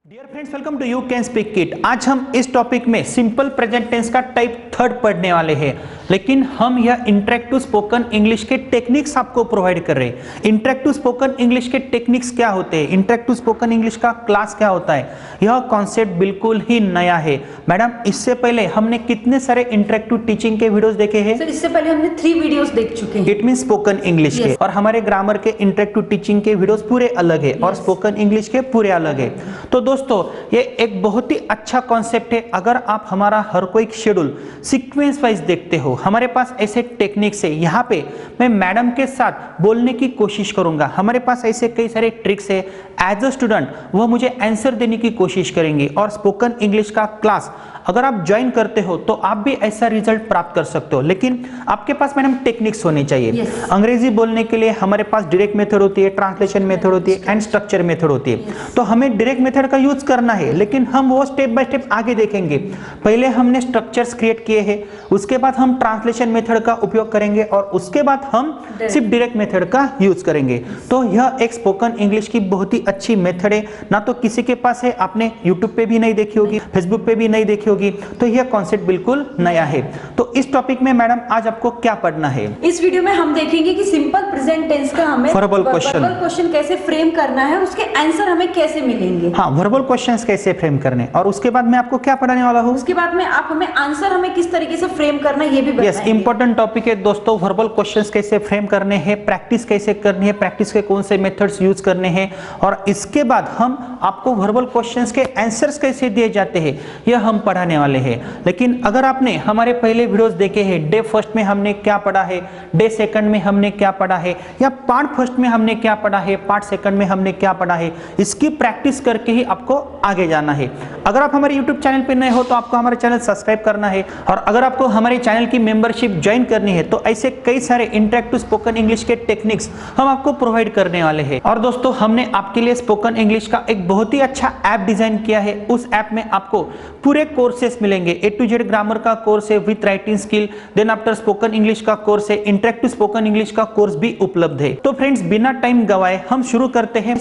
Dear friends, welcome to you can speak kit. आज हम इस टॉपिक में सिंपल प्रेजेंट टेंस का टाइप थर्ड पढ़ने वाले हैं, लेकिन हम यह इंटरेक्टिव स्पोकन इंग्लिश के टेक्निक्स आपको प्रोवाइड कर रहे हैं। इंटरेक्टिव स्पोकन इंग्लिश के टेक्निक्स क्या होते हैं, इंटरेक्टिव स्पोकन इंग्लिश का क्लास क्या होता है, यह कॉन्सेप्ट बिल्कुल ही नया है। मैडम, इससे पहले हमने कितने सारे इंटरेक्टिव टीचिंग के वीडियोस देखे हैं? सर, इससे पहले हमने 3 वीडियोस देख चुके हैं। इट मीन स्पोकन इंग्लिश के, और हमारे ग्रामर के इंटरेक्टिव टीचिंग के वीडियोस पूरे अलग है और स्पोकन इंग्लिश के पूरे अलग है। तो दोस्तों, ये एक बहुत ही अच्छा कॉन्सेप्ट है। अगर आप हमारा हर कोई शेड्यूल सीक्वेंस वाइज देखते हो, हमारे पास ऐसे टेक्निक्स है। यहाँ पे मैं मैडम के साथ बोलने की कोशिश करूंगा, हमारे पास ऐसे कई सारे ट्रिक्स है। एज अ स्टूडेंट वह मुझे आंसर देने की कोशिश करेंगे, और स्पोकन इंग्लिश का क्लास अगर आप ज्वाइन करते हो तो आप भी ऐसा रिजल्ट प्राप्त कर सकते हो। लेकिन आपके पास मैडम टेक्निक्स होने चाहिए। अंग्रेजी बोलने के लिए हमारे पास डायरेक्ट मेथड होती है, ट्रांसलेशन मेथड होती है एंड स्ट्रक्चर मेथड होती है। तो हमें डायरेक्ट मेथड का यूज करना है, लेकिन हम वो स्टेप बाय स्टेप आगे देखेंगे। पहले हमने स्ट्रक्चर्स क्रिएट किए हैं, उसके बाद हम ट्रांसलेशन मेथड का उपयोग करेंगे, और उसके बाद हम सिर्फ डायरेक्ट मेथड का यूज करेंगे। तो यह एक स्पोकन इंग्लिश की बहुत ही अच्छी मेथड है, ना तो किसी के पास है, आपने यूट्यूब पे भी नहीं देखी होगी, फेसबुक पे भी नहीं देखी होगी। तो यह कॉन्सेप्ट बिल्कुल नया है। तो इस टॉपिक में मैडम आज आपको क्या पढ़ना है? इस वीडियो में हम देखेंगे कि सिंपल प्रेजेंट टेंस का हमें वर्बल क्वेश्चन कैसे फ्रेम करना है, उसके आंसर हमें कैसे मिलेंगे। हाँ, वर्बल क्वेश्चंस कैसे फ्रेम करने, और उसके बाद मैं आपको क्या पढ़ाने वाला हूँ, उसके बाद में आप हमें आंसर हमें किस तरीके से फ्रेम करना है ये भी बताएंगे। यस, इंपॉर्टेंट टॉपिक है दोस्तों। वर्बल क्वेश्चंस कैसे फ्रेम करने हैं, प्रैक्टिस कैसे करनी है, प्रैक्टिस के कौन से मेथड्स यूज करने हैं, और इसके बाद हम आपको वर्बल क्वेश्चंस के आंसर्स कैसे दिए जाते हैं यह हम पढ़ाने वाले हैं। लेकिन अगर आपने हमारे पहले वीडियोस देखे हैं, डे फर्स्ट में हमने क्या पढ़ा है, डे सेकंड में हमने क्या पढ़ा है, या पार्ट फर्स्ट में हमने क्या पढ़ा है, पार्ट सेकंड में हमने क्या पढ़ा है, इसकी प्रैक्टिस करके ही आपको आगे जाना है। अगर आप हमारे यूट्यूब चैनल पे नए हो तो आपको हमारे चैनल सब्सक्राइब करना है, और अगर आपको हमारे चैनल की मेंबरशिप ज्वाइन करनी है तो ऐसे कई सारे इंटरेक्टिव स्पोकन इंग्लिश के टेक्निक्स हम आपको प्रोवाइड करने वाले हैं। और दोस्तों, हमने आपके लिए स्पोकन इंग्लिश का एक बहुत ही अच्छा ऐप डिजाइन किया है। उस ऐप में आपको पूरे कोर्सेस मिलेंगे, A to Z ग्रामर का कोर्स है with writing skill, then after spoken English का कोर्स है, इंटरेक्टिव स्पोकन इंग्लिश का कोर्स भी उपलब्ध है। तो फ्रेंड्स, बिना टाइम गवाए हम शुरू करते हैं।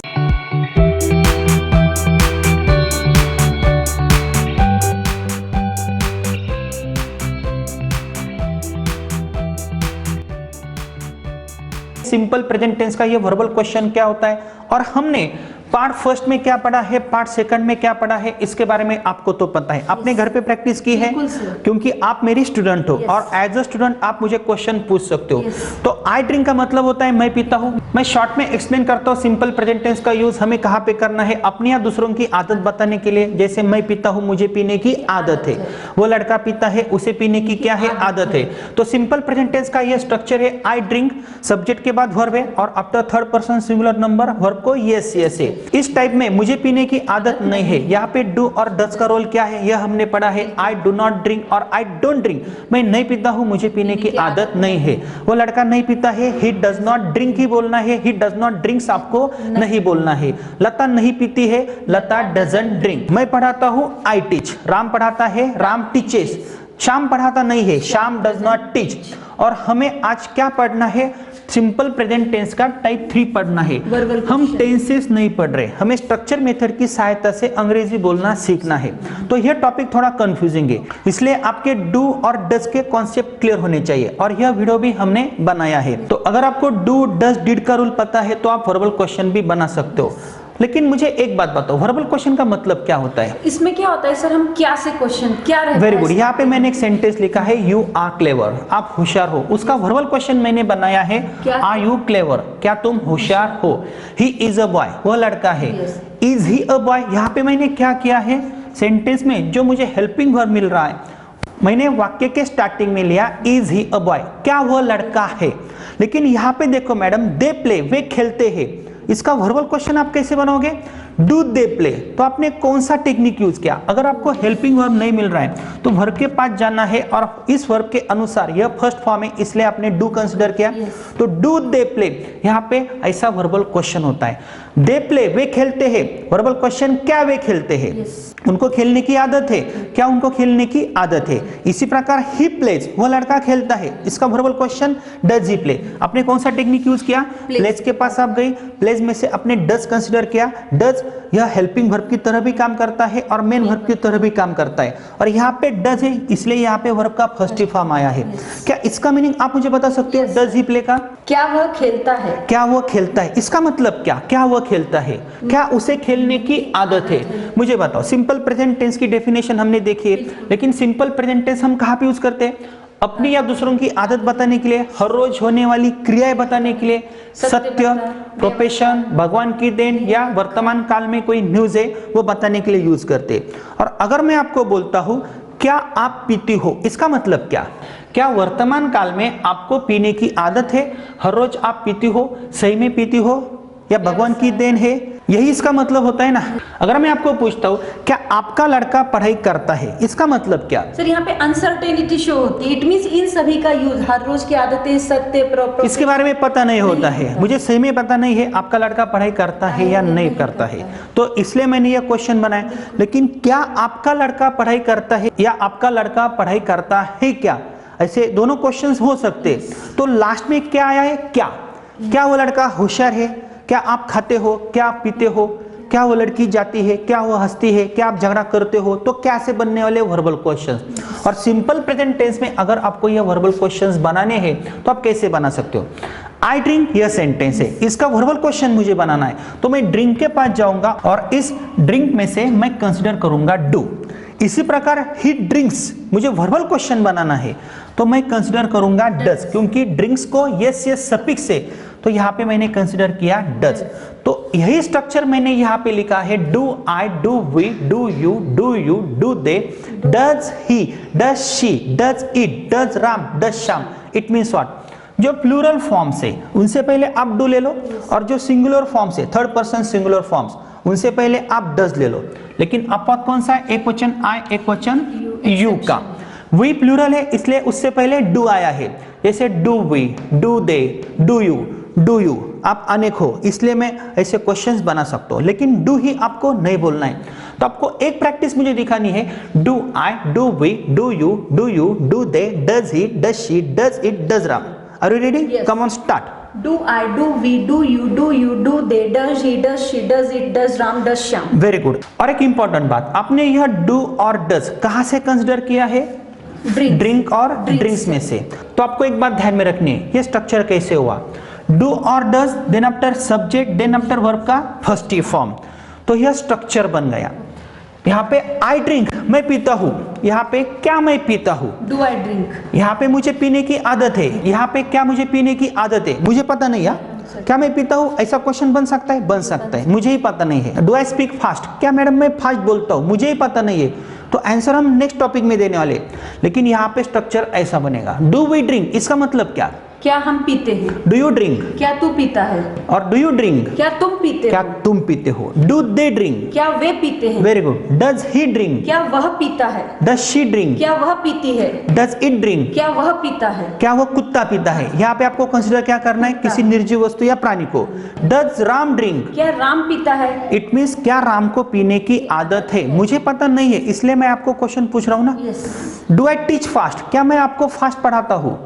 सिंपल प्रेजेंट टेंस का ये वर्बल क्वेश्चन क्या होता है, और हमने पार्ट फर्स्ट में क्या पढ़ा है, पार्ट सेकंड में क्या पढ़ा है, इसके बारे में आपको तो पता है। आपने घर पे प्रैक्टिस की है, क्योंकि आप मेरी स्टूडेंट हो, और एज अ स्टूडेंट आप मुझे क्वेश्चन पूछ सकते हो। तो आई ड्रिंक का मतलब होता है मैं पीता हूँ। मैं शॉर्ट में एक्सप्लेन करता हूँ सिंपल प्रेजेंट टेंस का यूज हमें कहाँ पे करना है, अपनी या दूसरों की आदत बताने के लिए। जैसे मैं पीता हूँ, मुझे पीने की आदत है, वो लड़का पीता है, उसे पीने की क्या है, आदत है। तो सिंपल प्रेजेंट टेंस का ये स्ट्रक्चर है, आई ड्रिंक, सब्जेक्ट के बाद वर्ब है, और after third person singular number verb को यस यस है। इस टाइप में मुझे पीने की आदत नहीं है, यहाँ पे डू और डज का रोल क्या है यह हमने पढ़ा है। आई डू नॉट ड्रिंक और आई डोंट ड्रिंक, मैं नहीं पीता हूँ, मुझे पीने की आदत नहीं है। वो लड़का नहीं पीता है, ही डज नॉट ड्रिंक ही बोलना है, ही डज नॉट ड्रिंक्स आपको नहीं बोलना है। लता नहीं पीती है, लता डजंट ड्रिंक। मैं पढ़ाता हूँ, आई टीच, राम पढ़ाता है, राम टीचेस। श्याम पढ़ाता नहीं है, श्याम डज नॉट टीच। और हमें आज क्या पढ़ना है, सिंपल प्रेजेंट टेंस का टाइप 3 पढ़ना है। हम टेंसेस नहीं पढ़ रहे, हमें स्ट्रक्चर मेथड की सहायता से अंग्रेजी बोलना सीखना है। तो यह टॉपिक थोड़ा कंफ्यूजिंग है, इसलिए आपके डू और डज के कॉन्सेप्ट क्लियर होने चाहिए, और यह वीडियो भी हमने बनाया है। तो अगर आपको डू डज डिड का रूल पता है तो आप वर्बल क्वेश्चन भी बना सकते हो। लेकिन मुझे एक बात बताओ, वर्बल क्वेश्चन का मतलब क्या होता है? इसमें क्या होता है सर, हम क्या से क्वेश्चन क्या रहता है? Very good. यहाँ पे मैंने एक सेंटेंस लिखा है, यू आर क्लेवर, आप होशियार हो। उसका वर्बल क्वेश्चन मैंने बनाया है, आर यू क्लेवर, क्या तुम होशियार हो। ही इज अ बॉय, वह लड़का है। इज ही अ बॉय, यहाँ पे मैंने क्या किया है, सेंटेंस में जो मुझे हेल्पिंग वर्ब मिल रहा है मैंने वाक्य के स्टार्टिंग में लिया इज ही अ बॉय, क्या वह लड़का है। लेकिन यहाँ पे देखो मैडम, दे प्ले, वे खेलते हैं, इसका वर्बल क्वेश्चन आप कैसे बनाओगे, डू दे प्ले। तो आपने कौन सा टेक्निक यूज किया? अगर आपको हेल्पिंग वर्ब नहीं मिल रहा है तो वर्ब के पास जाना है, और इस वर्ब के अनुसार यह फर्स्ट फॉर्म है इसलिए आपने डू कंसीडर किया। तो डू दे प्ले, यहाँ पे ऐसा वर्बल क्वेश्चन होता है। दे प्ले, वे खेलते हैं, वर्बल क्वेश्चन क्या वे खेलते हैं, उनको खेलने की आदत है, क्या उनको खेलने की आदत है। इसी प्रकार ही प्लेज, वो लड़का खेलता है, इसका verbal question does he play. आपने कौन सा टेक्निक यूज किया, प्लेज के पास आप गई, प्लेज में से आपने डज कंसीडर किया, डज यह हेल्पिंग वर्ब की तरह भी काम करता है और मेन वर्ब की तरह भी काम करता है, और यहाँ पे डज है इसलिए यहाँ पे वर्ब का फर्स्ट फॉर्म आया है। क्या इसका मीनिंग आप मुझे बता सकते हो? डज ही प्ले का क्या वह खेलता है, क्या वो खेलता है, इसका मतलब क्या वो खेलता है, क्या उसे खेलने की आदत है, मुझे बताओ। सिंपल प्रेजेंट टेंस की डेफिनेशन हमने देखी है, लेकिन सिंपल प्रेजेंट टेंस हम कहाँ पे यूज करते हैं? अपनी या दूसरों की आदत बताने के लिए, हर रोज होने वाली क्रियाएं बताने के लिए, सत्य, प्रोफेशन, भगवान की देन या वर्तमान काल में कोई न्यूज है वो बताने के लिए यूज करते हैं। और अगर मैं आपको बोलता हूं क्या आप पीती हो, इसका मतलब क्या वर्तमान काल में आपको पीने की आदत है, हर रोज आप पीती हो, सही में पीती हो या भगवान की देन है, यही इसका मतलब होता है ना। अगर मैं आपको पूछता हूँ क्या आपका लड़का पढ़ाई करता है, इसका मतलब क्या? सर यहाँ पे अनसर्टेनिटी शो होती है, इट मींस इन सभी का यूज, हर रोज की आदतें, सत्य, प्रॉपर, इसके बारे में पता नहीं होता है, मुझे सही में पता नहीं है आपका लड़का पढ़ाई करता है या नहीं करता है, तो इसलिए मैंने यह क्वेश्चन बनाया। लेकिन क्या आपका लड़का पढ़ाई करता है या आपका लड़का पढ़ाई करता है क्या, ऐसे दोनों क्वेश्चंस हो सकते। तो लास्ट में क्या आया है? क्या वो लड़का होशियार है, क्या आप खाते हो, क्या आप पीते हो, क्या वो लड़की जाती है, क्या वो हंसती है, क्या आप झगड़ा करते हो, तो क्या से बनने वाले वर्बल क्वेश्चंस। और सिंपल प्रेजेंट टेंस में अगर आपको ये वर्बल क्वेश्चंस बनाने हैं तो आप कैसे बना सकते हो? आई ड्रिंक यह सेंटेंस है, इसका वर्बल क्वेश्चन मुझे बनाना है, तो मैं ड्रिंक के पास जाऊंगा और इस ड्रिंक में से मैं कंसिडर करूंगा डू। इसी प्रकार ही ड्रिंक्स, मुझे वर्बल क्वेश्चन बनाना है तो मैं कंसिडर करूंगा डज, क्योंकि ड्रिंक्स को यस यस सफिक्स से, तो यहाँ पे मैंने कंसिडर किया डज। तो यही स्ट्रक्चर मैंने यहाँ पे लिखा है, do I, do we, do you, do they, does he, does she, does it, does Ram, does Shyam. It means what? जो प्लूरल फॉर्म्स है उनसे पहले आप डू ले लो, और जो सिंगुलर फॉर्म्स है, थर्ड पर्सन सिंगुलर फॉर्म्स, उनसे पहले आप डज ले लो। लेकिन अपवाद कौन सा है? एक वचन आई, एक वचन यू का। वी प्लूरल है इसलिए उससे पहले डू आया है, जैसे do we, do they, do you. आप अनेक हो इसलिए मैं ऐसे क्वेश्चंस बना सकता हूं, लेकिन डू ही आपको नहीं बोलना है। तो आपको एक प्रैक्टिस मुझे दिखानी है, do I, do we, do you, do they, does he, does she, does it, does Ram. Are you ready? Come on start. Do I, do we, do you, do they, does he, does she, does it, does Ram, does Shyam. Very good. और एक important बात, आपने यह do और does कहां से consider किया है? ड्रिंक और ड्रिंक्स में से। तो आपको एक बात ध्यान में रखनी है, ये स्ट्रक्चर कैसे हुआ? डू और does, then after subject, then after verb का फर्स्ट फॉर्म, तो यह स्ट्रक्चर बन गया। यहाँ पे आई ड्रिंक, मैं पीता हूँ, यहाँ पे क्या मैं पीता हूँ? Do I drink. यहाँ पे मुझे पीने की आदत है, यहाँ पे क्या मुझे पीने की आदत है, मुझे पता नहीं है क्या मैं पीता हूँ, ऐसा क्वेश्चन बन सकता है? बन सकता है, मुझे ही पता नहीं है। डू आई स्पीक फास्ट, क्या मैडम मैं फास्ट बोलता हूँ, मुझे ही पता नहीं है, तो आंसर हम नेक्स्ट टॉपिक में देने वाले। लेकिन यहाँ पे स्ट्रक्चर ऐसा बनेगा, डू वी ड्रिंक, इसका मतलब क्या हम पीते हैं। डू यू ड्रिंक, क्या तू पीता है। और डू यू ड्रिंक, क्या तुम पीते क्या हो। तुम पीते हो। डू दे ड्रिंक, क्या वे पीते हैं। Very good. Does he drink, क्या वह पीता है। डज शी ड्रिंक, क्या वह पीती है। डज इट ड्रिंक, क्या वह पीता है। क्या वो कुत्ता पीता है। यहाँ पे आपको कंसिडर क्या करना है? किसी निर्जीव वस्तु या प्राणी को। डज राम ड्रिंक, क्या राम पीता है। इट मीन्स क्या राम को पीने की आदत है, मुझे पता नहीं है इसलिए मैं आपको क्वेश्चन पूछ रहा हूँ ना। डू आई टीच फास्ट, क्या मैं आपको फास्ट पढ़ाता हूँ,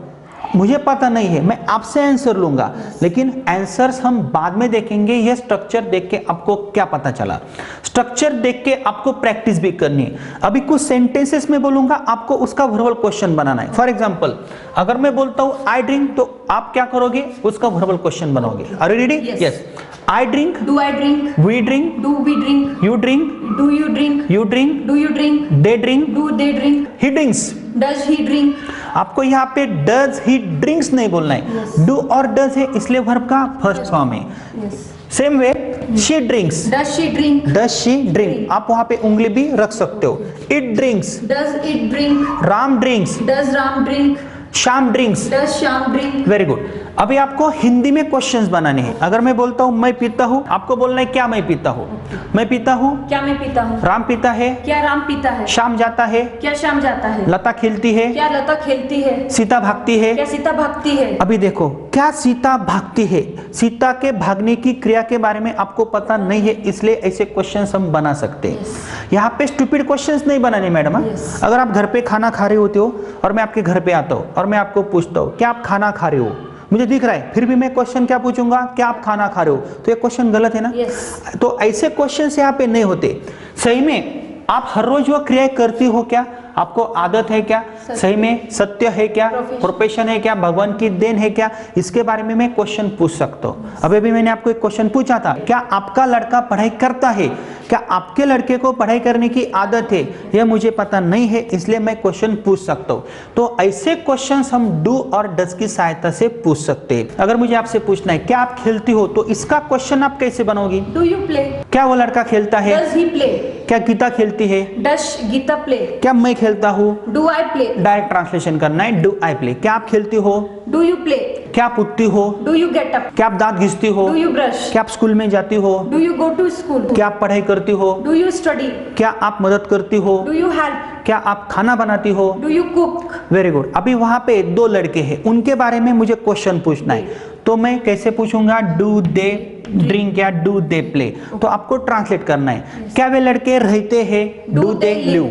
मुझे पता नहीं है, मैं आपसे आंसर लूंगा। लेकिन आंसर्स हम बाद में देखेंगे, यह स्ट्रक्चर देख के आपको क्या पता चला। स्ट्रक्चर देख के आपको प्रैक्टिस भी करनी है। अभी कुछ सेंटेंसेस में बोलूंगा, आपको उसका वर्बल क्वेश्चन बनाना है। फॉर एग्जांपल, अगर मैं बोलता हूं आई ड्रिंक, तो आप क्या करोगे? उसका वर्बल क्वेश्चन बनाओगे। Are you ready? Yes. I drink, do I drink, we drink, do we drink, you drink, do you drink, you drink, do you drink, they drink, do they drink, he drinks, does he drink. आपको यहाँ पे does he drinks नहीं बोलना है, do और does है इसलिए verb का फर्स्ट फॉर्म है। Same way she drinks, does she drink, does she drink, आप वहां पे उंगली भी रख सकते हो। It drinks, does it drink, Ram drinks, does Ram drink, Shyam drinks, does Shyam drink. Very good. अभी आपको हिंदी में क्वेश्चंस बनाने हैं। अगर मैं बोलता हूँ मैं पीता हूँ, आपको बोलना है क्या मैं पीता हूँ। मैं पीता हूँ, क्या मैं पीता हूँ। राम पीता है, क्या राम पीता है। श्याम जाता है, क्या श्याम जाता है। लता खेलती है, क्या लता खेलती है। सीता भागती है, क्या सीता भागती है। अभी देखो, क्या सीता भागती है, सीता के भागने की क्रिया के बारे में आपको पता नहीं है, इसलिए ऐसे क्वेश्चंस हम बना सकते हैं। यहाँ पे स्टूपिड क्वेश्चंस नहीं बनाने मैडम। अगर आप घर पे खाना खा रहे होते हो और मैं आपके घर पे आता हूँ और मैं आपको पूछता हूँ क्या आप खाना खा रहे हो, मुझे दिख रहा है, फिर भी मैं क्वेश्चन क्या पूछूंगा, क्या आप खाना खा रहे हो, तो ये क्वेश्चन गलत है ना। Yes. तो ऐसे क्वेश्चन यहाँ पे नहीं होते। सही में आप हर रोज वो क्रिया करती हो क्या, आपको आदत है क्या, सही में सत्य है क्या, प्रोफेशन है क्या, भगवान की देन है क्या, इसके बारे में मैं क्वेश्चन पूछ सकता हूँ। अभी भी मैंने आपको एक क्वेश्चन पूछा था, क्या आपका लड़का पढ़ाई करता है, क्या आपके लड़के को पढ़ाई करने की आदत है, यह मुझे पता नहीं है, इसलिए मैं क्वेश्चन पूछ सकता हूँ। तो ऐसे क्वेश्चंस हम डू और डज की सहायता से पूछ सकते हैं। अगर मुझे आपसे पूछना है क्या आप खेलती हो, तो इसका क्वेश्चन आप कैसे बनाओगी, Do you play? क्या वो लड़का खेलता है, Does he play? क्या गीता खेलती है, Does Geeta play? क्या मैं खेलता हूँ, Do I play? Direct translation करना है, डू आई प्ले। क्या आप खेलती हो, Do you play? क्या आप उठती हो, Do you get up? क्या आप दांत घिसती हो, Do you brush? क्या आप स्कूल में जाती हो, Do you go to school? क्या आप पढ़ाई करती हो, Do you study? क्या आप मदद करती हो, Do you help? क्या आप खाना बनाती हो। Do you cook? Very good. अभी वहां पे दो लड़के हैं, उनके बारे में मुझे क्वेश्चन पूछना है, तो मैं कैसे पूछूंगा, डू दे ड्रिंक या डू दे प्ले। तो आपको ट्रांसलेट करना है, क्या वे लड़के रहते हैं, डू दे लिव,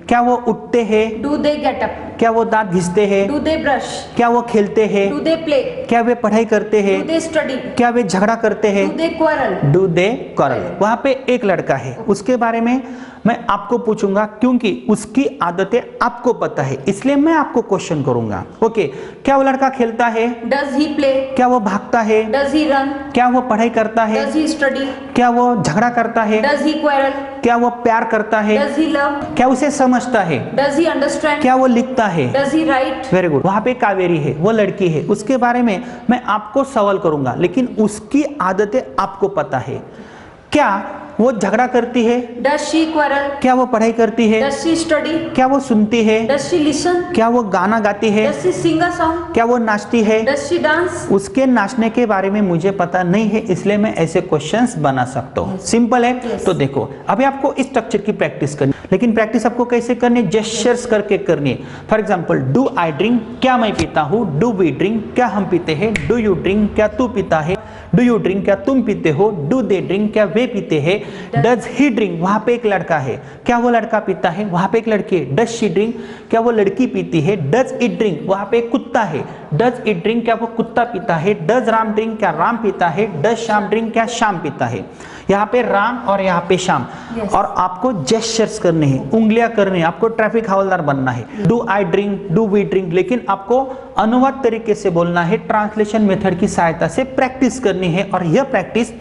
क्या वो उठते हैं, Do they get up? क्या वो दांत घिसते हैं, Do they brush? क्या वो खेलते हैं, Do they play? क्या वे पढ़ाई करते हैं, Do they study? क्या वे झगड़ा करते हैं, Do they quarrel? Do they quarrel। वहां पे एक लड़का है, उसके बारे में मैं आपको पूछूंगा, क्योंकि उसकी आदतें आपको पता है, इसलिए मैं आपको क्वेश्चन करूंगा। ओके, क्या वो लड़का खेलता है, Does he play? क्या वो भागता है, Does he run? क्या वो पढ़ाई करता है, Does he study? क्या वो झगड़ा करता है, Does he quarrel? क्या वो प्यार करता है, Does he love? क्या उसे समझता है, Does he understand? क्या वो लिखता है। Does he write? Very good. वहां पे कावेरी है, वो लड़की है, उसके बारे में मैं आपको सवाल करूंगा, लेकिन उसकी आदतें आपको पता है। क्या वो झगड़ा करती है, Does she quarrel? क्या वो पढ़ाई करती है, Does she study? क्या वो सुनती है, Does she listen? क्या वो गाना गाती है, Does she sing a song? क्या वो नाचती है। Does she dance? उसके नाचने के बारे में मुझे पता नहीं है, इसलिए मैं ऐसे क्वेश्चंस बना सकता हूँ। सिंपल है। Yes. तो देखो, अभी आपको इस स्ट्रक्चर की प्रैक्टिस करनी, लेकिन प्रैक्टिस आपको कैसे करनी है, जेस्चर्स करके करनी है। For example, do I drink, क्या मैं पीता हूँ, डू वी ड्रिंक, क्या हम पीते हैं, डू यू ड्रिंक, क्या तू पीता है, डू यू ड्रिंक, क्या तुम पीते हो, डू दे ड्रिंक, क्या वे पीते हैं, डज ही ड्रिंक, वहां पे एक लड़का है, क्या वो लड़का पीता है, वहां पे एक लड़की है, डज शी ड्रिंक, क्या वो लड़की पीती है, डज इट ड्रिंक, वहां पे एक कुत्ता है, डज इट ड्रिंक, क्या वो कुत्ता पीता है, डज राम ड्रिंक, क्या राम पीता है, डज श्याम ड्रिंक, क्या श्याम पीता है। यहाँ पे राम और यहाँ पे श्याम। Yes. और आपको जेस्चर्स करने हैं, उंगलियां करनी है, आपको ट्रैफिक हवलदार बनना है। Do I drink, do we drink, लेकिन आपको अनुवाद तरीके से बोलना है, ट्रांसलेशन मेथड की सहायता से प्रैक्टिस करनी है, और यह प्रैक्टिस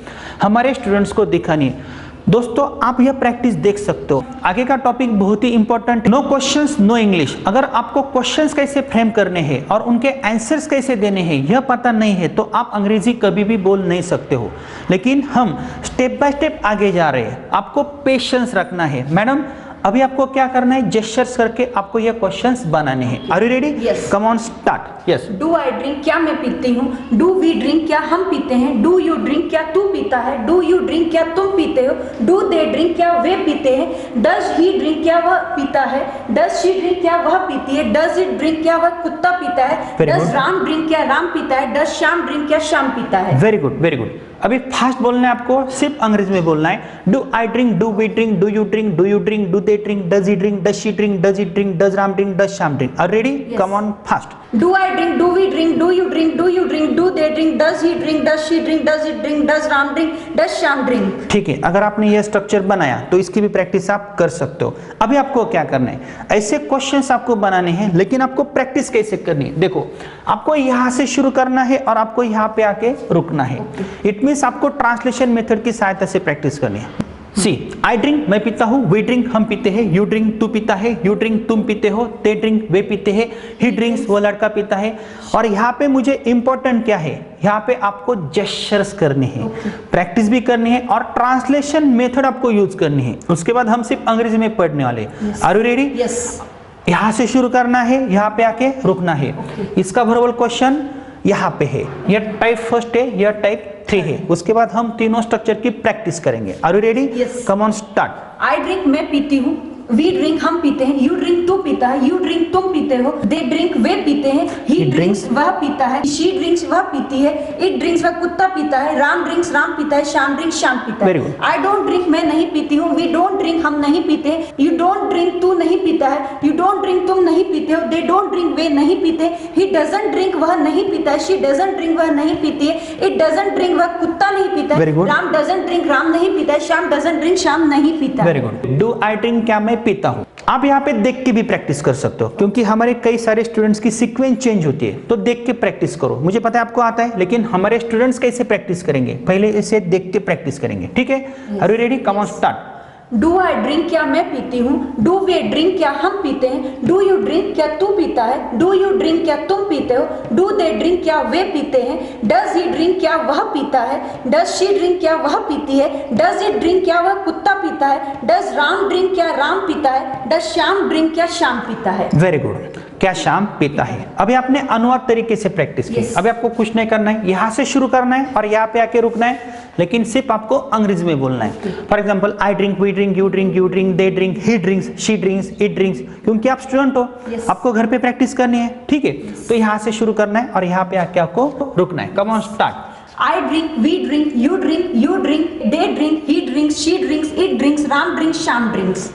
हमारे स्टूडेंट्स को दिखानी है। दोस्तों, आप यह प्रैक्टिस देख सकते हो। आगे का टॉपिक बहुत ही important, no questions no English. अगर आपको क्वेश्चंस कैसे फ्रेम करने हैं और उनके आंसर्स कैसे देने हैं यह पता नहीं है, तो आप अंग्रेजी कभी भी बोल नहीं सकते हो। लेकिन हम स्टेप बाय स्टेप आगे जा रहे हैं, आपको पेशेंस रखना है। मैडम, अभी आपको क्या करना है, जेस्चर्स करके आपको ये क्वेश्चंस बनाने हैं। Are you ready? Yes. Come on, start. Yes. Do I drink, क्या मैं पीती हूँ, डू वी ड्रिंक, क्या हम पीते हैं, डू यू ड्रिंक, क्या तू पीता है, डू यू ड्रिंक, क्या तुम पीते हो, डू दे ड्रिंक, क्या वे पीते हैं, डज ही ड्रिंक, क्या वह पीता है, डज शी ड्रिंक, क्या वह पीती है, डज इट ड्रिंक, क्या वह कुत्ता पीता है, Very does good. Ram drink, क्या राम पीता है, डज श्याम ड्रिंक, क्या श्याम पीता है। Very good, very good. अभी फास्ट बोलना है आपको, सिर्फ अंग्रेजी में बोलना है। Do I drink, do we drink, do you drink, do you drink, do they drink, does he drink, does she drink, does it drink, does Ram drink, does Shyam drink. Are ready? Yes. Come on, fast. Do I drink, do we drink, do you drink, do you drink, do they drink, does he drink, does she drink, does it drink, does Ram drink, does Shyam drink. ठीक है, अगर आपने ये structure बनाया तो इसकी भी practice आप कर सकते हो। अभी आपको क्या करना है, ऐसे क्वेश्चंस आपको बनाने हैं, लेकिन आपको प्रैक्टिस कैसे करनी है। देखो, आपको यहां से शुरू करना है और आपको यहां पे आके रुकना है। इट मींस आपको ट्रांसलेशन मेथड की सहायता से प्रैक्टिस करनी है। सी, आई ड्रिंक, मैं पीता हूँ, वी ड्रिंक, हम पीते हैं, यू ड्रिंक, तू पीता है, यू ड्रिंक, तुम पीते हो, दे ड्रिंक, वे पीते हैं, ही ड्रिंक्स, वो लड़का पीता है। और यहाँ पे मुझे इंपॉर्टेंट क्या है, यहाँ पे आपको जेस्चर्स करने हैं, प्रैक्टिस भी करनी है और ट्रांसलेशन मेथड आपको यूज करनी है। उसके बाद हम सिर्फ अंग्रेजी में पढ़ने वाले। Are you ready? यस। यहाँ से शुरू करना है, यहाँ पे आके रुकना है। इसका वर्बल क्वेश्चन यहाँ पे है, यह टाइप फर्स्ट है, यह टाइप 3 है। उसके बाद हम तीनों स्ट्रक्चर की प्रैक्टिस करेंगे। Are you ready? Yes. Come on, start. I drink, मैं पीती हूँ, वी ड्रिंक हम पीते हैं, यू ड्रिंक तू पीता है, यू ड्रिंक तुम पीते हो, दे ड्रिंक वे पीते हैं, ही ड्रिंक्स वह पीता है, शी ड्रिंक्स वह पीती है, इट ड्रिंक्स वह कुत्ता पीता है, राम ड्रिंक्स राम पीता है, श्याम ड्रिंक्स श्याम पीता है। आई डोंट ड्रिंक मैं नहीं पीती हूँ, वी डोंट ड्रिंक हम नहीं पीते, यू डोंट ड्रिंक तू नहीं पीता है, यू डोंट ड्रिंक तुम नहीं पीते हो, दे डोंट ड्रिंक वे नहीं पीते, ही डजंट ड्रिंक वह नहीं पीता है, शी डजंट ड्रिंक वह नहीं पीती है, इट डजंट ड्रिंक वह कुत्ता नहीं पीता है, राम डजंट ड्रिंक राम नहीं पीता है, श्याम डजंट ड्रिंक श्याम नहीं पीता। Very good. Do I drink क्या मैं पीता हूँ। आप यहाँ पे देख के भी प्रैक्टिस कर सकते हो, क्योंकि हमारे कई सारे स्टूडेंट्स की सीक्वेंस चेंज होती है, तो देख के प्रैक्टिस करो। मुझे पता है आपको आता है, लेकिन हमारे स्टूडेंट्स कैसे प्रैक्टिस करेंगे, पहले इसे देख के प्रैक्टिस करेंगे। ठीक है, are you ready? Come on start. Do I drink क्या मैं पीती हूँ, डू वे ड्रिंक क्या हम पीते हैं, डू यू ड्रिंक क्या तू पीता है, डू यू ड्रिंक क्या तुम पीते हो, डू दे ड्रिंक क्या वे पीते हैं, डज ही ड्रिंक क्या वह पीता है, डज शी ड्रिंक क्या वह पीती है, डज इट ड्रिंक क्या वह कुत्ता पीता है, डज राम ड्रिंक क्या राम पीता है, डज श्याम ड्रिंक क्या श्याम पीता है। Very good. क्या श्याम पीता है। अभी आपने अनुवाद तरीके से प्रैक्टिस की। अभी आपको कुछ नहीं करना है, यहाँ से शुरू करना है और यहाँ पे आके रुकना है, लेकिन सिर्फ आपको अंग्रेजी में बोलना है। For example, I drink, we drink, you drink, they drink, he drinks, she drinks, it drinks, क्योंकि आप स्टूडेंट हो, आपको घर पे प्रैक्टिस करनी है। ठीक है, तो यहाँ से शुरू करना है और यहाँ पे आके आपको रुकना है। कम on start. I drink, we drink, you drink, they drink, he drinks, she drinks, it drinks, Ram drinks, Sham drinks.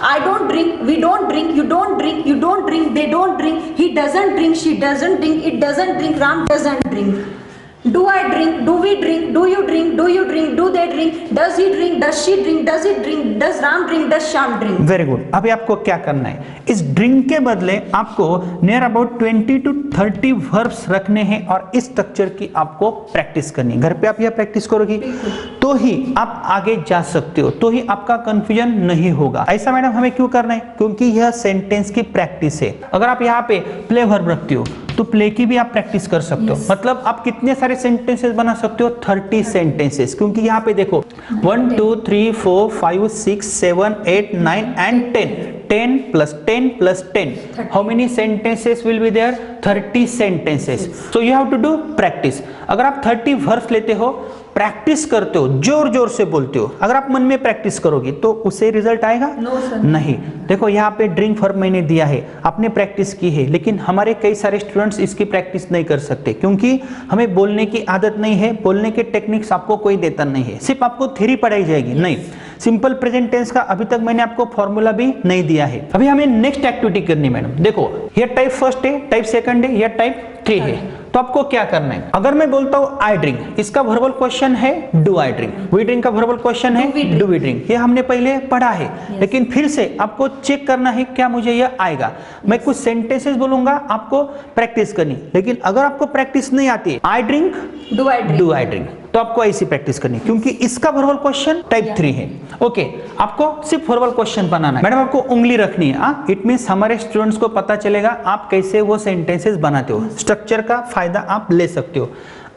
I don't drink, we don't drink, you don't drink, they don't drink, he doesn't drink, she doesn't drink, it doesn't drink, Ram doesn't drink. Do I drink, do we drink, do you drink, do they drink, does he drink, does she drink, does it drink, does Ram drink, does Sham drink. Very good. अभी आपको क्या करना है, इस drink के बदले आपको near about 20 to 30 verbs रखने हैं और इस स्ट्रक्चर की आपको प्रैक्टिस करनी है। घर पे आप यह प्रैक्टिस करोगी तो ही आप आगे जा सकते हो, तो ही आपका कंफ्यूजन नहीं होगा। ऐसा मैडम हमें क्यों करना है? क्योंकि यह सेंटेंस की प्रैक्टिस है। अगर आप यहाँ पे प्ले वर्ब रखते हो तो प्ले की भी आप प्रैक्टिस कर सकते हो। मतलब आप कितने सारे सेंटेंसेस बना सकते हो? 30 सेंटेंसेस, क्योंकि यहाँ पे देखो 1 2 3 4 5 6 7 8 9 and 10 plus 10 plus 10. How many sentences will be there? 30 sentences. So you have to do practice. अगर आप 30 वर्ब्स लेते हो, प्रैक्टिस करते हो, जोर जोर से बोलते हो, अगर आप मन में प्रैक्टिस करोगे तो उससे रिजल्ट आएगा? No, sir. नहीं। देखो यहाँ पे ड्रिंक वर्ब मैंने दिया है, आपने प्रैक्टिस की है, लेकिन हमारे कई सारे स्टूडेंट्स इसकी प्रैक्टिस नहीं कर सकते, क्योंकि हमें बोलने की आदत नहीं है, बोलने के टेक्निक्स आपको कोई देता नहीं है, सिर्फ आपको थ्योरी पढ़ाई जाएगी। नहीं, सिंपल प्रेजेंट टेंस का अभी तक मैंने आपको फॉर्मूला भी नहीं दिया है। अभी हमें नेक्स्ट एक्टिविटी करनी मैडम। देखो ये टाइप फर्स्ट है, टाइप सेकंड है, यह टाइप 3 है। तो आपको क्या करना है? अगर मैं बोलता हूं आई ड्रिंक, इसका वर्बल क्वेश्चन है do I drink, we drink का वर्बल क्वेश्चन है डू वी ड्रिंक। ये हमने पहले पढ़ा है, लेकिन फिर से आपको चेक करना है क्या मुझे यह आएगा। मैं कुछ सेंटेंसेस बोलूंगा, आपको प्रैक्टिस करनी, लेकिन अगर आपको प्रैक्टिस नहीं आती, आई ड्रिंक, डू आई ड्रिंक, तो आपको ऐसी प्रैक्टिस करनी, क्योंकि इसका वर्बल क्वेश्चन टाइप 3 है। ओके, आपको सिर्फ वर्बल क्वेश्चन बनाना है। मैडम आपको उंगली रखनी है। इट मींस हमारे स्टूडेंट्स को पता चलेगा आप कैसे वो सेंटेंसेस बनाते हो। स्ट्रक्चर का फायदा आप ले सकते हो।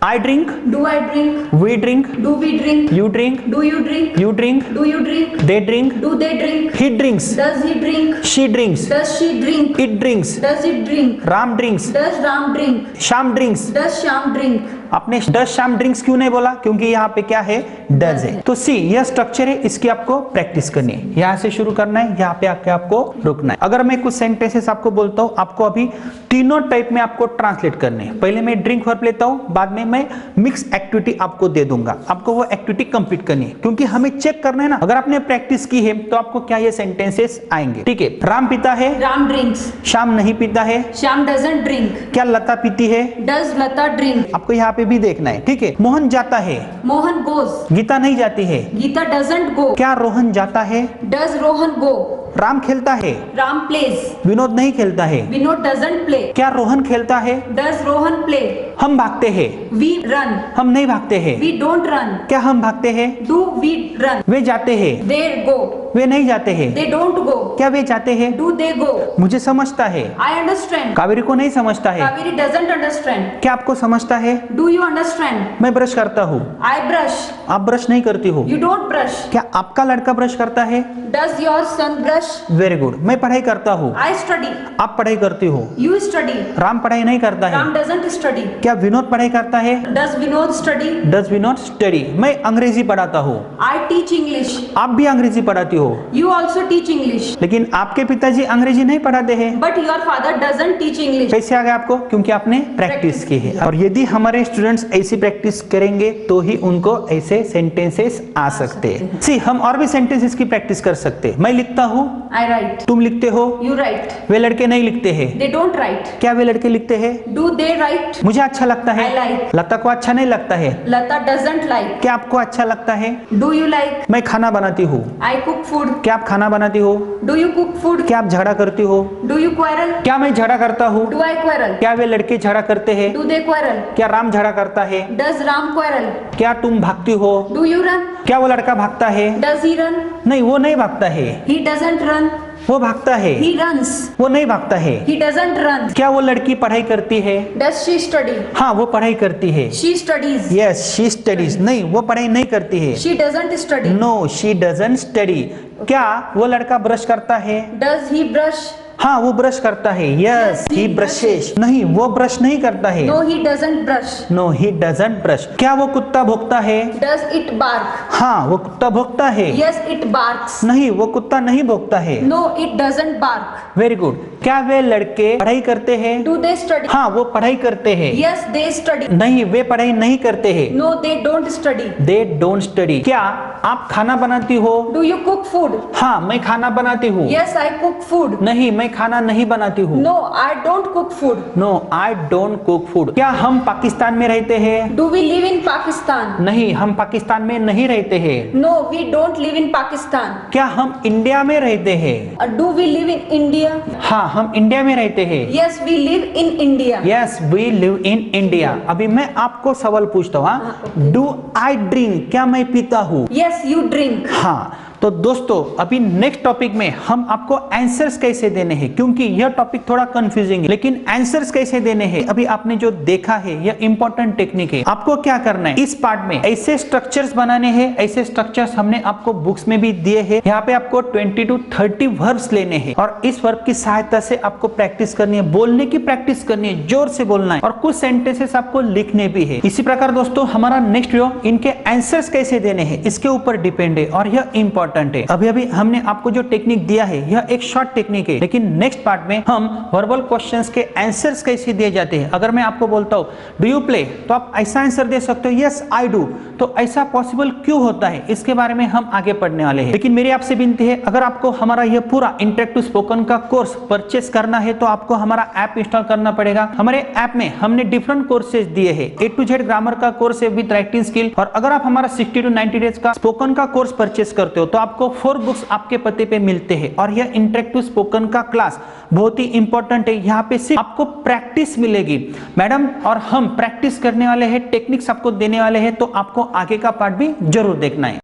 I drink, do I drink, we drink, do we drink, you drink, do you drink, you drink, do you drink, they drink, do they drink, he drinks, does he drink, she drinks, does she drink, it drinks, does it drink, Ram drinks, does Ram drink, Sham drinks. does Sham drink. आपने does शाम drinks क्यों नहीं बोला? क्योंकि यहाँ पे क्या है? डज है। तो सी यह स्ट्रक्चर है, इसकी आपको प्रैक्टिस करनी है। यहाँ से शुरू करना है, यहाँ पे आके आपको रुकना है। अगर मैं कुछ सेंटेंसेस आपको बोलता हूँ, आपको अभी तीनों टाइप में आपको ट्रांसलेट करने हैं। पहले मैं ड्रिंक वर्ब लेता हूँ, बाद में मैं मिक्स एक्टिविटी आपको दे दूंगा, आपको वो एक्टिविटी कंप्लीट करनी है, क्योंकि हमें चेक करना है ना। अगर आपने प्रैक्टिस की है तो आपको क्या ये सेंटेंसेस आएंगे। ठीक है, राम पीता है, Ram drinks, श्याम नहीं पीता है, Sham doesn't drink, क्या लता पीती है, does Lata drink, आपको यहाँ पे भी देखना है। ठीक है, मोहन जाता है, Mohan goes, गीता नहीं जाती है, Geeta doesn't go, क्या रोहन जाता है, does Rohan go, राम खेलता है, Ram plays, विनोद नहीं खेलता है, Vinod doesn't play, क्या रोहन खेलता है, does Rohan play, हम भागते हैं, we run, हम नहीं भागते हैं, we don't run, क्या हम भागते हैं, do we run, वे जाते हैं, they go, वे नहीं जाते हैं, they don't go, क्या वे जाते हैं, do they go, मुझे समझता है, I understand, कावेरी को नहीं समझता है, Kaveri doesn't understand, क्या आपको समझता है, do you understand, मैं ब्रश करता हूँ, I brush, आप ब्रश नहीं करती हो, you don't brush, क्या आपका लड़का ब्रश करता है, does your son brush, very good, मैं पढ़ाई करता हूँ, I study, आप पढ़ाई करती हो, you study, राम पढ़ाई नहीं करता है, Ram doesn't study, क्या विनोद पढ़ाई करता है, does Vinod study, does Vinod study, मैं अंग्रेजी पढ़ाता हूँ, I teach English, आप भी अंग्रेजी पढ़ाती हो, हो, You also teach English, लेकिन आपके पिताजी अंग्रेजी नहीं पढ़ाते हैं। but your father doesn't teach English. कैसे आ गया आपको? क्योंकि आपने प्रैक्टिस की है। और यदि हमारे स्टूडेंट्स ऐसी प्रैक्टिस करेंगे तो ही उनको ऐसे सेंटेंसेस आ सकते हैं। सी, हम और भी सेंटेंसेस की प्रैक्टिस कर सकते हैं। मैं लिखता हूँ, I write. तुम लिखते हो, You write. वे लड़के नहीं लिखते हैं। They don't write. क्या वे लड़के लिखते हैं? Do they write? मुझे अच्छा लगता है। I like. लता को अच्छा नहीं लगता है। Lata doesn't like. क्या आपको अच्छा लगता है? Do you like? मैं खाना बनाती हूँ। I cook food. क्या आप खाना बनाती हो? Do you cook food? क्या आप झगड़ा करती हो? Do you quarrel? क्या मैं झगड़ा करता हूँ? Do I quarrel? क्या वे लड़के झगड़ा करते हैं? Do they quarrel? क्या राम झगड़ा करता है? Does Ram quarrel? क्या तुम भागती हो? Do you run? क्या वो लड़का भागता है? Does he run? नहीं, वो नहीं भागता है। He doesn't run. वो भागता है। He runs. वो नहीं भागता है। He doesn't run. क्या वो लड़की पढ़ाई करती है? Does she study? हाँ, वो पढ़ाई करती है। She studies. Yes, she studies. नहीं, वो पढ़ाई नहीं करती है। She doesn't study. No, she doesn't study. क्या वो लड़का ब्रश करता है? Does he brush? हाँ, वो ब्रश करता है। Yes, Yes, he he brushes. नहीं, वो ब्रश नहीं करता है। No, he doesn't brush. No, he doesn't brush. क्या वो कुत्ता भौंकता है? Does it bark? हाँ, वो कुत्ता भौंकता है। Yes, it barks. नहीं, वो कुत्ता नहीं भौंकता है। No, it doesn't bark. Very good. क्या वे लड़के पढ़ाई करते हैं? Do they study? हाँ, वो पढ़ाई करते हैं। Yes, they study. नहीं, वे पढ़ाई नहीं करते हैं। No, they don't study. They don't study. क्या आप खाना बनाती हो? Do you cook food? हाँ, मैं खाना बनाती हूँ। Yes, I cook food. नहीं, मैं खाना नहीं बनाती हूँ। No, I don't cook food. No, I don't cook food. क्या हम पाकिस्तान में रहते हैं? Do we live in Pakistan? नहीं, हम पाकिस्तान में नहीं रहते हैं। No, we don't live in Pakistan. क्या हम इंडिया में रहते हैं? Do we live in India? हाँ, हम इंडिया में रहते हैं। Yes, we live in India. Yes, we live in India. अभी मैं आपको सवाल पूछता हूँ, डू आई ड्रिंक? क्या मैं पीता हूँ? Yes, you drink. हाँ, तो दोस्तों अभी नेक्स्ट टॉपिक में हम आपको आंसर्स कैसे देने हैं, क्योंकि यह टॉपिक थोड़ा कंफ्यूजिंग है, लेकिन आंसर्स कैसे देने हैं अभी आपने जो देखा है यह इंपॉर्टेंट टेक्निक है। आपको क्या करना है, इस पार्ट में ऐसे स्ट्रक्चर्स बनाने हैं। ऐसे स्ट्रक्चर्स हमने आपको बुक्स में भी दिए हैं। यहाँ पे आपको 20 to 30 वर्ब्स लेने हैं और इस वर्ब की सहायता से आपको प्रैक्टिस करनी है, बोलने की प्रैक्टिस करनी है, जोर से बोलना है और कुछ सेंटेंसेस आपको लिखने भी है। इसी प्रकार दोस्तों हमारा नेक्स्ट वीडियो इनके आंसर्स कैसे देने हैं इसके ऊपर डिपेंड है और यह इंपॉर्टेंट है। अभी हमने आपको जो टेक्निक दिया है यह एक शॉर्ट टेक्निक है, लेकिन नेक्स्ट पार्ट में हम वर्बल क्वेश्चंस के आंसर्स कैसे दिए जाते हैं। अगर मैं आपको बोलता हूँ डू यू प्ले, तो आप ऐसा आंसर दे सकते हो यस आई डू। तो ऐसा पॉसिबल क्यों होता है इसके बारे में हम आगे पढ़ने वाले हैं। लेकिन मेरी आपसे विनती है, अगर आपको हमारा यह पूरा इंटरेक्टिव स्पोकन का कोर्स परचेस करना है तो आपको हमारा ऐप इंस्टॉल करना पड़ेगा। हमारे ऐप में हमने डिफरेंट कोर्सेज दिए हैं। A to Z ग्रामर का कोर्स है विद राइटिंग स्किल, और अगर आप हमारा 60 to 90 डेज का स्पोकन का कोर्स परचेस करते हो तो आपको 4 बुक्स आपके पते पे मिलते हैं। और यह इंटरेक्टिव स्पोकन का क्लास बहुत ही इंपॉर्टेंट है। यहाँ पे सिर्फ आपको प्रैक्टिस मिलेगी। मैडम और हम प्रैक्टिस करने वाले हैं, टेक्निक्स आपको देने वाले हैं, तो आपको आगे का पार्ट भी जरूर देखना है।